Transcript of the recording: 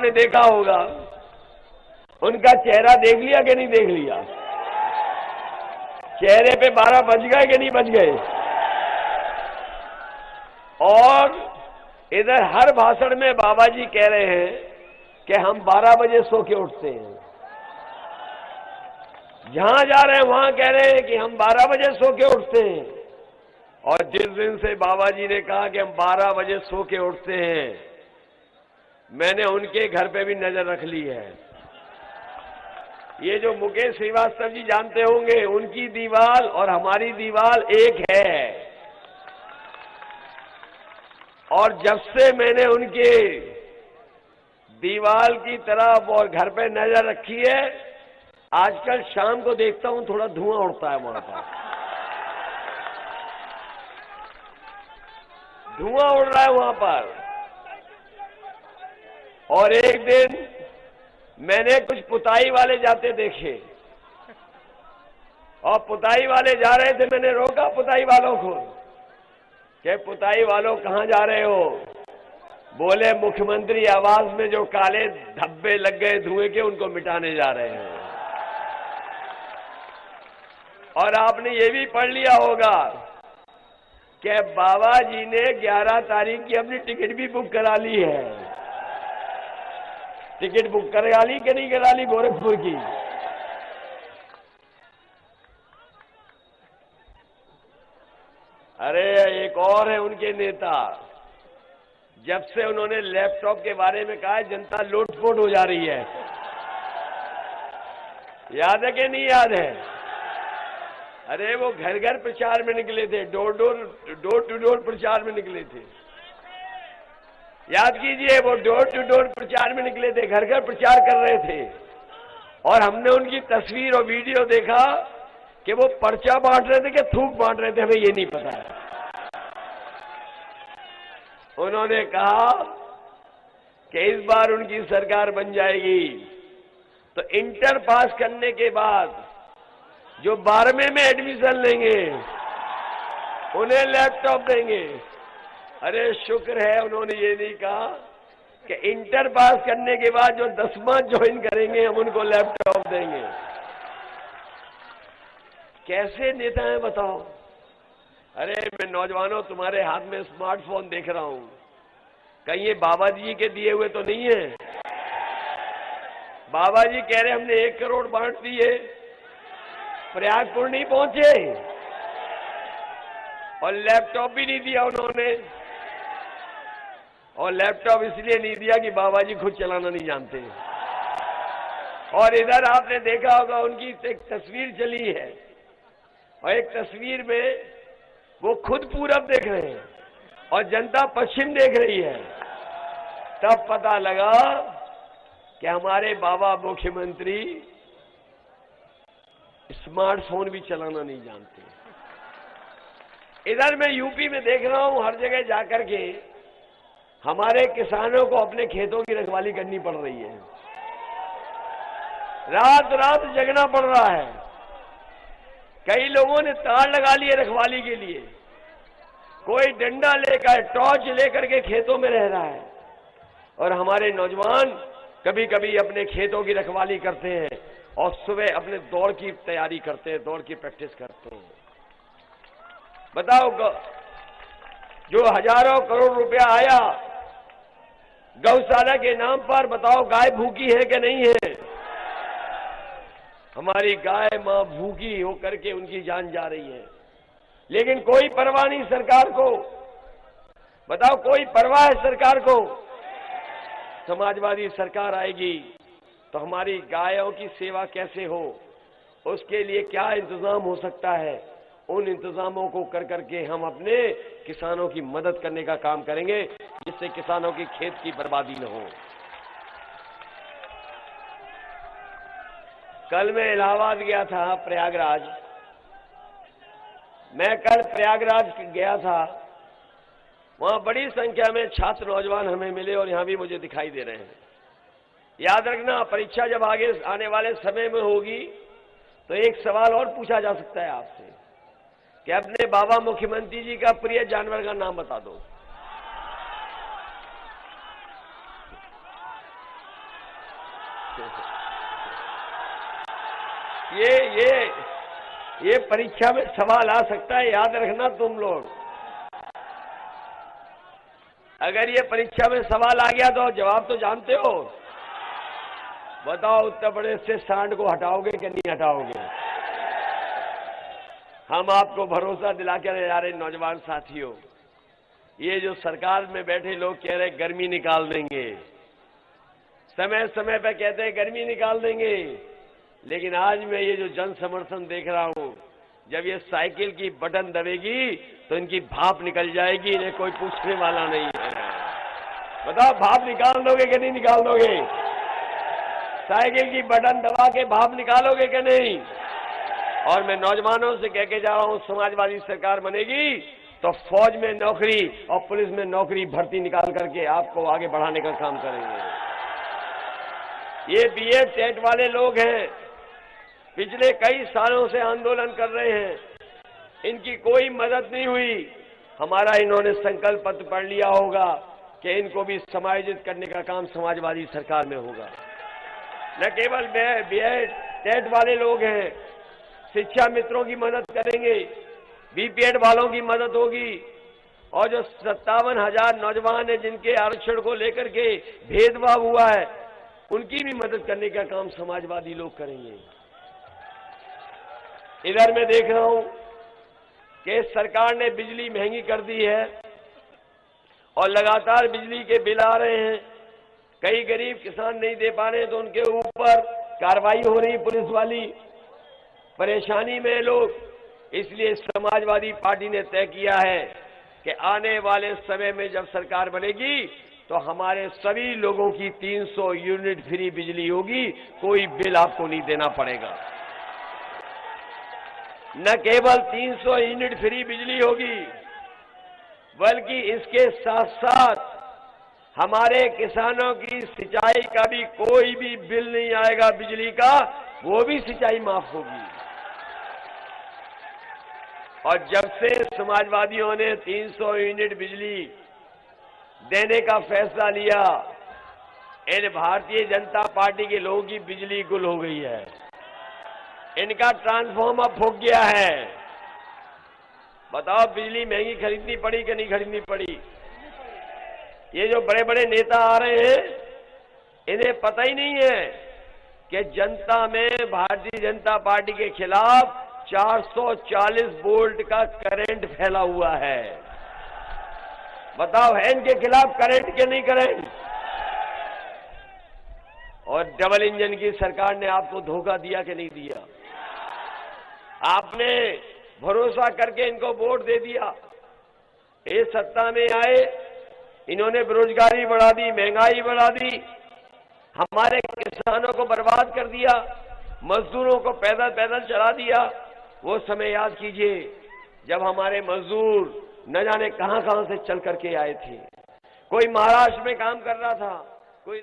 आपने देखा होगा, उनका चेहरा देख लिया कि नहीं देख लिया? चेहरे पे 12 बज गए कि नहीं बज गए? और इधर हर भाषण में बाबा जी कह रहे हैं कि हम 12 बजे सो के उठते हैं। जहां जा रहे हैं वहां कह रहे हैं कि हम 12 बजे सो के उठते हैं। और जिस दिन से बाबा जी ने कहा कि हम 12 बजे सो के उठते हैं, मैंने उनके घर पे भी नजर रख ली है। ये जो मुकेश श्रीवास्तव जी जानते होंगे, उनकी दीवार और हमारी दीवार एक है। और जब से मैंने उनके दीवार की तरफ और घर पे नजर रखी है, आजकल शाम को देखता हूं थोड़ा धुआं उड़ता है वहां पर, धुआं उड़ रहा है वहां पर। और एक दिन मैंने कुछ पुताई वाले जाते देखे, और पुताई वाले जा रहे थे। मैंने रोका पुताई वालों को कि पुताई वालों कहां जा रहे हो? बोले मुख्यमंत्री आवास में जो काले धब्बे लग गए धुएं के, उनको मिटाने जा रहे हैं। और आपने ये भी पढ़ लिया होगा कि बाबा जी ने 11 तारीख की अपनी टिकट भी बुक करा ली है। टिकट बुक करा ली कि नहीं करा ली गोरखपुर की? अरे एक और है उनके नेता, जब से उन्होंने लैपटॉप के बारे में कहा है, जनता लूटफूट हो जा रही है। याद है कि नहीं याद है? अरे वो घर घर प्रचार में निकले थे, डोर टू डोर प्रचार में निकले थे। याद कीजिए, वो डोर टू डोर प्रचार में निकले थे, घर घर प्रचार कर रहे थे। और हमने उनकी तस्वीर और वीडियो देखा कि वो पर्चा बांट रहे थे कि थूक बांट रहे थे, हमें ये नहीं पता है। उन्होंने कहा कि इस बार उनकी सरकार बन जाएगी तो इंटर पास करने के बाद जो 12वें में एडमिशन लेंगे उन्हें लैपटॉप देंगे। अरे शुक्र है उन्होंने ये नहीं कहा कि इंटर पास करने के बाद जो 10वां ज्वाइन करेंगे हम उनको लैपटॉप देंगे। कैसे नेता हैं बताओ? अरे मैं नौजवानों, तुम्हारे हाथ में स्मार्टफोन देख रहा हूं, कहीं ये बाबा जी के दिए हुए तो नहीं है? बाबा जी कह रहे हमने 1 करोड़ बांट दिए, प्रयागपुर नहीं पहुंचे, और लैपटॉप भी नहीं दिया उन्होंने। और लैपटॉप इसलिए नहीं दिया कि बाबा जी खुद चलाना नहीं जानते। और इधर आपने देखा होगा उनकी एक तस्वीर चली है, और एक तस्वीर में वो खुद पूरब देख रहे हैं और जनता पश्चिम देख रही है। तब पता लगा कि हमारे बाबा मुख्यमंत्री स्मार्टफोन भी चलाना नहीं जानते। इधर मैं यूपी में देख रहा हूं, हर जगह जाकर के हमारे किसानों को अपने खेतों की रखवाली करनी पड़ रही है। रात रात जगना पड़ रहा है। कई लोगों ने तार लगा लिए रखवाली के लिए, कोई डंडा लेकर, टॉर्च लेकर के खेतों में रह रहा है। और हमारे नौजवान कभी कभी अपने खेतों की रखवाली करते हैं और सुबह अपने दौड़ की तैयारी करते हैं, दौड़ की प्रैक्टिस करते हैं। बताओ, जो हजारों करोड़ रुपया आया गौशाला के नाम पर, बताओ गाय भूखी है कि नहीं है? हमारी गाय मां भूखी होकर के उनकी जान जा रही है, लेकिन कोई परवाह नहीं सरकार को। बताओ, कोई परवाह है सरकार को? समाजवादी सरकार आएगी तो हमारी गायों की सेवा कैसे हो, उसके लिए क्या इंतजाम हो सकता है, उन इंतजामों को कर करके हम अपने किसानों की मदद करने का काम करेंगे, जिससे किसानों की खेत की बर्बादी न हो। कल मैं इलाहाबाद गया था, प्रयागराज। मैं कल प्रयागराज गया था, वहां बड़ी संख्या में छात्र नौजवान हमें मिले और यहां भी मुझे दिखाई दे रहे हैं। याद रखना, परीक्षा जब आगे आने वाले समय में होगी तो एक सवाल और पूछा जा सकता है आपसे कि अपने बाबा मुख्यमंत्री जी का प्रिय जानवर का नाम बता दो। ये परीक्षा में सवाल आ सकता है, याद रखना तुम लोग। अगर ये परीक्षा में सवाल आ गया तो जवाब तो जानते हो। बताओ उत्तर प्रदेश से सांड को हटाओगे कि नहीं हटाओगे? हम आपको भरोसा दिला के जा रहे नौजवान साथियों, ये जो सरकार में बैठे लोग कह रहे गर्मी निकाल देंगे, समय समय पे कहते हैं गर्मी निकाल देंगे, लेकिन आज मैं ये जो जन समर्थन देख रहा हूं, जब ये साइकिल की बटन दबेगी तो इनकी भाप निकल जाएगी, इन्हें कोई पूछने वाला नहीं है। बताओ भाप निकाल दोगे कि नहीं निकाल दोगे? साइकिल की बटन दबा के भाप निकालोगे कि नहीं? और मैं नौजवानों से कह के जा रहा हूं, समाजवादी सरकार बनेगी तो फौज में नौकरी और पुलिस में नौकरी भर्ती निकाल करके आपको आगे बढ़ाने का काम करेंगे। ये बीएड टेट वाले लोग हैं, पिछले कई सालों से आंदोलन कर रहे हैं, इनकी कोई मदद नहीं हुई। हमारा इन्होंने संकल्प पत्र पढ़ लिया होगा कि इनको भी समायोजित करने का काम समाजवादी सरकार में होगा। न केवल बीएड टेट वाले लोग हैं, शिक्षा मित्रों की मदद करेंगे, बीपीएड वालों की मदद होगी, और जो 57,000 नौजवान हैं जिनके आरक्षण को लेकर के भेदभाव हुआ है, उनकी भी मदद करने का काम समाजवादी लोग करेंगे। इधर मैं देख रहा हूं कि सरकार ने बिजली महंगी कर दी है और लगातार बिजली के बिल आ रहे हैं। कई गरीब किसान नहीं दे पा रहे हैं तो उनके ऊपर कार्रवाई हो रही पुलिस वाली, परेशानी में लोग। इसलिए समाजवादी पार्टी ने तय किया है कि आने वाले समय में जब सरकार बनेगी तो हमारे सभी लोगों की 300 यूनिट फ्री बिजली होगी, कोई बिल आपको नहीं देना पड़ेगा। न केवल 300 यूनिट फ्री बिजली होगी, बल्कि इसके साथ साथ हमारे किसानों की सिंचाई का भी कोई भी बिल नहीं आएगा बिजली का, वो भी सिंचाई माफ होगी। और जब से समाजवादियों ने 300 यूनिट बिजली देने का फैसला लिया, इन भारतीय जनता पार्टी के लोगों की बिजली गुल हो गई है, इनका ट्रांसफार्मर फूक गया है। बताओ बिजली महंगी खरीदनी पड़ी कि नहीं खरीदनी पड़ी? ये जो बड़े बड़े नेता आ रहे हैं, इन्हें पता ही नहीं है कि जनता में भारतीय जनता पार्टी के खिलाफ 440 वोल्ट का करंट फैला हुआ है। बताओ है इनके खिलाफ करंट के नहीं करंट? और डबल इंजन की सरकार ने आपको धोखा दिया कि नहीं दिया? आपने भरोसा करके इनको वोट दे दिया, ये सत्ता में आए, इन्होंने बेरोजगारी बढ़ा दी, महंगाई बढ़ा दी, हमारे किसानों को बर्बाद कर दिया, मजदूरों को पैदल पैदल चला दिया। वो समय याद कीजिए जब हमारे मजदूर न जाने कहां कहां से चल करके आए थे। कोई महाराष्ट्र में काम कर रहा था, कोई